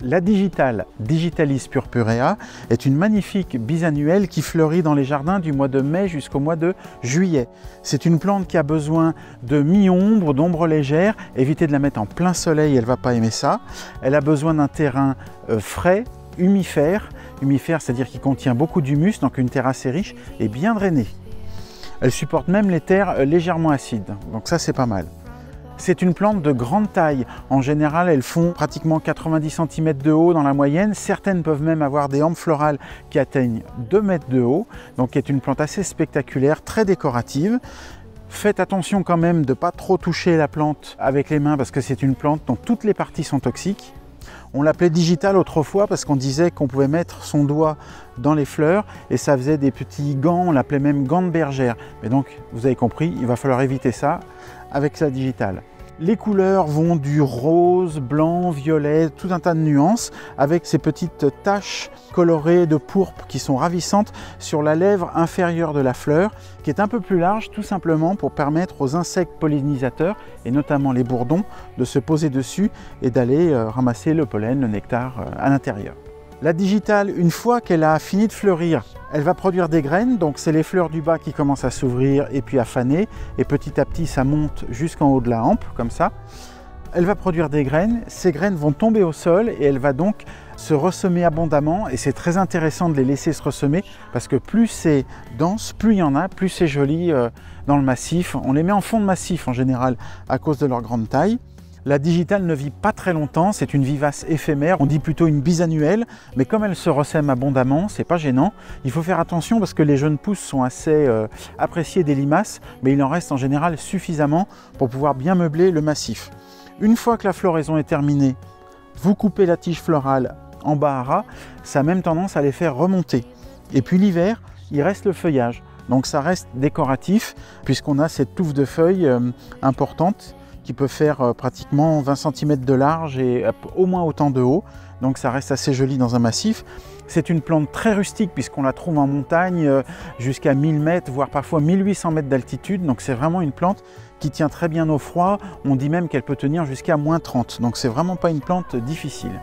La Digitalis purpurea est une magnifique bisannuelle qui fleurit dans les jardins du mois de mai jusqu'au mois de juillet. C'est une plante qui a besoin de mi-ombre, d'ombre légère. Évitez de la mettre en plein soleil, elle ne va pas aimer ça. Elle a besoin d'un terrain frais, humifère. Humifère, c'est-à-dire qui contient beaucoup d'humus, donc une terre assez riche et bien drainée. Elle supporte même les terres légèrement acides, donc ça c'est pas mal. C'est une plante de grande taille. En général, elles font pratiquement 90 cm de haut dans la moyenne. Certaines peuvent même avoir des hampes florales qui atteignent 2 mètres de haut. Donc, c'est une plante assez spectaculaire, très décorative. Faites attention quand même de ne pas trop toucher la plante avec les mains parce que c'est une plante dont toutes les parties sont toxiques. On l'appelait digitale autrefois parce qu'on disait qu'on pouvait mettre son doigt dans les fleurs et ça faisait des petits gants, on l'appelait même gants de bergère. Mais donc, vous avez compris, il va falloir éviter ça avec la digitale. Les couleurs vont du rose, blanc, violet, tout un tas de nuances avec ces petites taches colorées de pourpre qui sont ravissantes sur la lèvre inférieure de la fleur qui est un peu plus large tout simplement pour permettre aux insectes pollinisateurs et notamment les bourdons de se poser dessus et d'aller ramasser le pollen, le nectar à l'intérieur. La digitale, une fois qu'elle a fini de fleurir, elle va produire des graines, donc c'est les fleurs du bas qui commencent à s'ouvrir et puis à faner, et petit à petit ça monte jusqu'en haut de la hampe, comme ça. Elle va produire des graines, ces graines vont tomber au sol et elle va donc se ressemer abondamment et c'est très intéressant de les laisser se ressemer parce que plus c'est dense, plus il y en a, plus c'est joli dans le massif. On les met en fond de massif en général à cause de leur grande taille. La digitale ne vit pas très longtemps, c'est une vivace éphémère, on dit plutôt une bisannuelle, mais comme elle se ressème abondamment, c'est pas gênant. Il faut faire attention parce que les jeunes pousses sont assez appréciées des limaces, mais il en reste en général suffisamment pour pouvoir bien meubler le massif. Une fois que la floraison est terminée, vous coupez la tige florale en bas à ras, ça a même tendance à les faire remonter. Et puis l'hiver, il reste le feuillage, donc ça reste décoratif puisqu'on a cette touffe de feuilles importante qui peut faire pratiquement 20 cm de large et au moins autant de haut. Donc ça reste assez joli dans un massif. C'est une plante très rustique puisqu'on la trouve en montagne jusqu'à 1000 mètres, voire parfois 1800 mètres d'altitude. Donc c'est vraiment une plante qui tient très bien au froid. On dit même qu'elle peut tenir jusqu'à -30. Donc c'est vraiment pas une plante difficile.